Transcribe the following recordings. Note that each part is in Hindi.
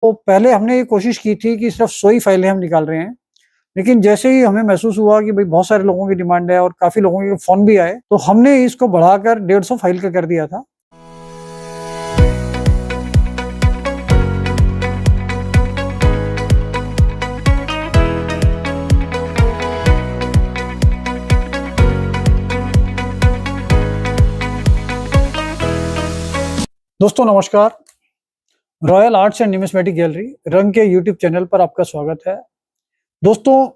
तो पहले हमने ये कोशिश की थी कि सिर्फ 100 ही फाइलें हम निकाल रहे हैं। लेकिन जैसे ही हमें महसूस हुआ कि भाई बहुत सारे लोगों की डिमांड है और काफ़ी लोगों के फ़ोन भी आए, तो हमने इसको बढ़ाकर 150 फाइल का कर दिया था। दोस्तों नमस्कार, royal arts and numismatic gallery रंग के यूट्यूब चैनल पर आपका स्वागत है। दोस्तों,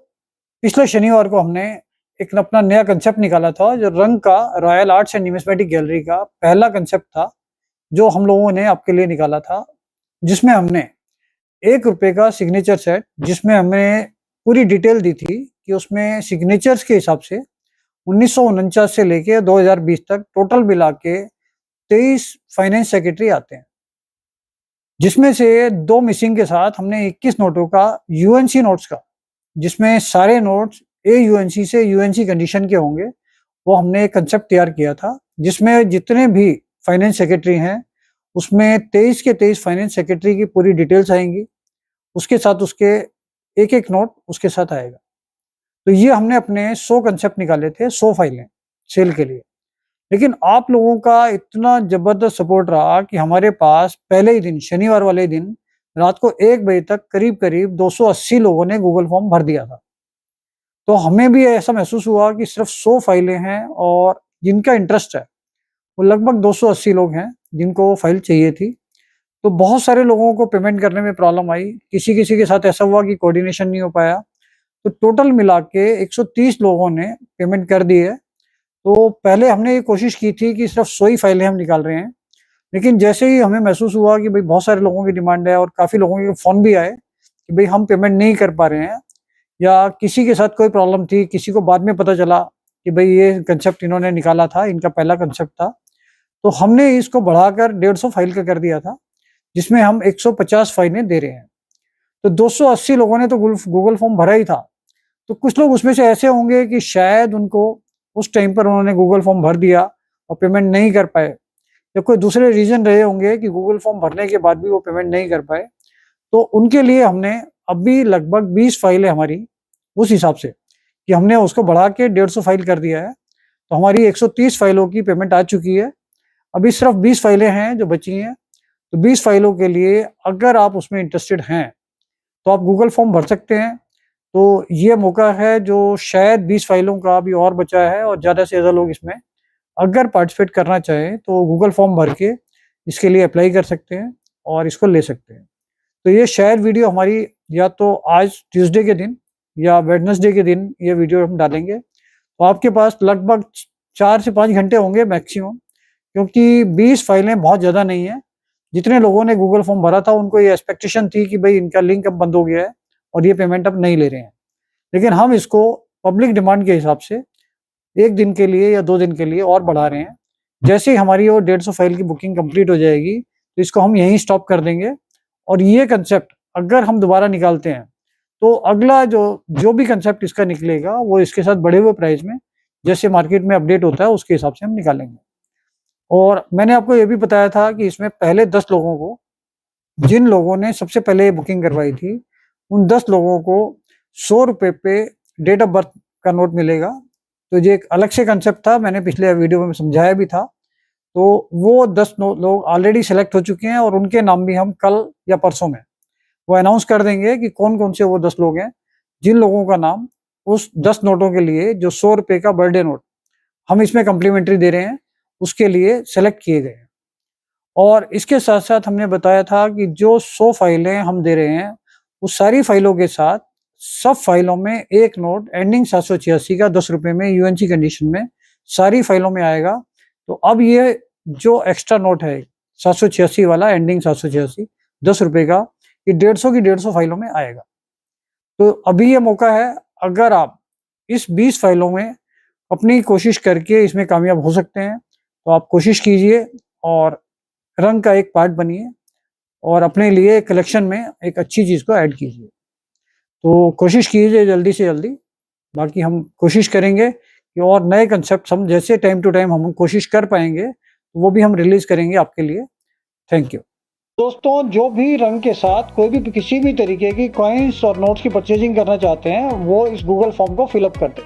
पिछले शनिवार को हमने एक अपना नया कंसेप्ट निकाला था, जो रंग का royal arts and numismatic gallery का पहला कंसेप्ट था, जो हम लोगों ने आपके लिए निकाला था, जिसमें हमने ₹1 का सिग्नेचर सेट, जिसमें हमने पूरी डिटेल दी थी कि उसमें सिग्नेचर्स के हिसाब से 1949 से लेके 2020 तक टोटल मिला के 23 फाइनेंस सेक्रेटरी आते हैं, जिसमें से 2 मिसिंग के साथ हमने 21 नोटों का यूएनसी नोट्स का, जिसमें सारे नोट्स एयूएनसी से यूएनसी कंडीशन के होंगे, वो हमने एक कंसेप्ट तैयार किया था, जिसमें जितने भी फाइनेंस सेक्रेटरी हैं, उसमें 23 के 23 फाइनेंस सेक्रेटरी की पूरी डिटेल्स आएंगी। उसके साथ उसके एक-एक नोट उसके साथ आएगा। तो ये हमने अपने 100 कंसेप्ट निकाले थे, 100 फाइलें सेल के लिए। लेकिन आप लोगों का इतना ज़बरदस्त सपोर्ट रहा कि हमारे पास पहले ही दिन, शनिवार वाले दिन, रात को 1 बजे तक करीब-करीब 280 लोगों ने गूगल फॉर्म भर दिया था। तो हमें भी ऐसा महसूस हुआ कि सिर्फ 100 फाइलें हैं और जिनका इंटरेस्ट है, वो लगभग 280 लोग हैं, जिनको वो फाइल चाहिए थी। तो बहुत सारे लोगों को पेमेंट करने में प्रॉब्लम आई। किसी-किसी के साथ ऐसा हुआ कि कोऑर्डिनेशन नहीं हो पाया। तो टोटल मिला के 130 लोगों ने पेमेंट कर दी है। तो पहले हमने ये कोशिश की थी कि सिर्फ 100 ही फाइलें हम निकाल रहे हैं। लेकिन जैसे ही हमें महसूस हुआ कि भाई बहुत सारे लोगों की डिमांड है और काफ़ी लोगों के फ़ोन भी आए कि भाई हम पेमेंट नहीं कर पा रहे हैं, या किसी के साथ कोई प्रॉब्लम थी, किसी को बाद में पता चला कि भाई ये कंसेप्ट इन्होंने निकाला था, इनका पहला कंसेप्ट था। तो हमने इसको बढ़ाकर 150 फाइल का कर दिया था, जिसमें हम 150 फाइलें दे रहे हैं। तो 280 लोगों ने तो गूगल फॉर्म भरा ही था। तो कुछ लोग उसमें से ऐसे होंगे कि शायद उनको उस टाइम पर उन्होंने गूगल फॉर्म भर दिया और पेमेंट नहीं कर पाए, या कोई दूसरे रीज़न रहे होंगे कि गूगल फॉर्म भरने के बाद भी वो पेमेंट नहीं कर पाए। तो उनके लिए हमने अभी लगभग 20 फाइलें हमारी उस हिसाब से कि हमने उसको बढ़ा के 150 फाइल कर दिया है। तो हमारी 130 फाइलों की पेमेंट आ चुकी है। अभी सिर्फ 20 फाइलें हैं जो बची हैं। तो 20 फाइलों के लिए अगर आप उसमें इंटरेस्टेड हैं, तो आप गूगल फॉर्म भर सकते हैं। तो ये मौका है जो शायद 20 फाइलों का अभी और बचा है, और ज़्यादा से ज़्यादा लोग इसमें अगर पार्टिसिपेट करना चाहें तो गूगल फॉर्म भर के इसके लिए अप्लाई कर सकते हैं और इसको ले सकते हैं। तो ये शायद वीडियो हमारी या तो आज ट्यूसडे के दिन या वेडनेसडे के दिन ये वीडियो हम डालेंगे। तो आपके पास लगभग 4 से 5 घंटे होंगे मैक्सिमम, क्योंकि 20 फाइलें बहुत ज़्यादा नहीं है। जितने लोगों ने गूगल फॉर्म भरा था उनको ये एक्सपेक्टेशन थी कि भाई इनका लिंक अब बंद हो गया है और ये पेमेंट अब नहीं ले रहे हैं। लेकिन हम इसको पब्लिक डिमांड के हिसाब से 1 दिन के लिए या 2 दिन के लिए और बढ़ा रहे हैं। जैसे ही हमारी वो 150 फाइल की बुकिंग कंप्लीट हो जाएगी, तो इसको हम यहीं स्टॉप कर देंगे। और ये कंसेप्ट अगर हम दोबारा निकालते हैं, तो अगला जो जो भी कंसेप्ट इसका निकलेगा, वो इसके साथ बढ़े हुए प्राइस में, जैसे मार्केट में अपडेट होता है, उसके हिसाब से हम निकालेंगे। और मैंने आपको ये भी बताया था कि इसमें पहले 10 लोगों को, जिन लोगों ने सबसे पहले बुकिंग करवाई थी, उन 10 लोगों को ₹100 पे डेट ऑफ बर्थ का नोट मिलेगा। तो ये एक अलग से कंसेप्ट था, मैंने पिछले वीडियो में समझाया भी था। तो वो 10 लोग ऑलरेडी सेलेक्ट हो चुके हैं, और उनके नाम भी हम कल या परसों में वो अनाउंस कर देंगे कि कौन-कौन से वो 10 लोग हैं, जिन लोगों का नाम उस 10 नोटों के लिए, जो ₹100 का बर्थडे नोट हम इसमें कम्प्लीमेंट्री दे रहे हैं, उसके लिए सेलेक्ट किए गए हैं। और इसके साथ-साथ हमने बताया था कि जो 100 फाइलें हम दे रहे हैं, उस सारी फाइलों के साथ सब फाइलों में एक नोट एंडिंग 786 का ₹10 में यूएनसी कंडीशन में सारी फाइलों में आएगा। तो अब ये जो एक्स्ट्रा नोट है 786 वाला, एंडिंग 786, ₹10 का, ये 150 की 150 फाइलों में आएगा। तो अभी ये मौका है, अगर आप इस 20 फाइलों में अपनी कोशिश करके इसमें कामयाब हो सकते हैं, तो आप कोशिश कीजिए और रंग का एक पार्ट बनिए और अपने लिए कलेक्शन में एक अच्छी चीज़ को ऐड कीजिए। तो कोशिश कीजिए जल्दी से जल्दी। बाकी हम कोशिश करेंगे कि और नए कंसेप्ट्स हम जैसे टाइम टू टाइम हम कोशिश कर पाएँगे, वो भी हम रिलीज़ करेंगे आपके लिए। Thank you. दोस्तों जो भी रंग के साथ कोई भी किसी भी तरीके की कॉइन्स और नोट्स की परचेजिंग करना चाहते हैं वो इस गूगल फॉर्म को फिलअप कर दें।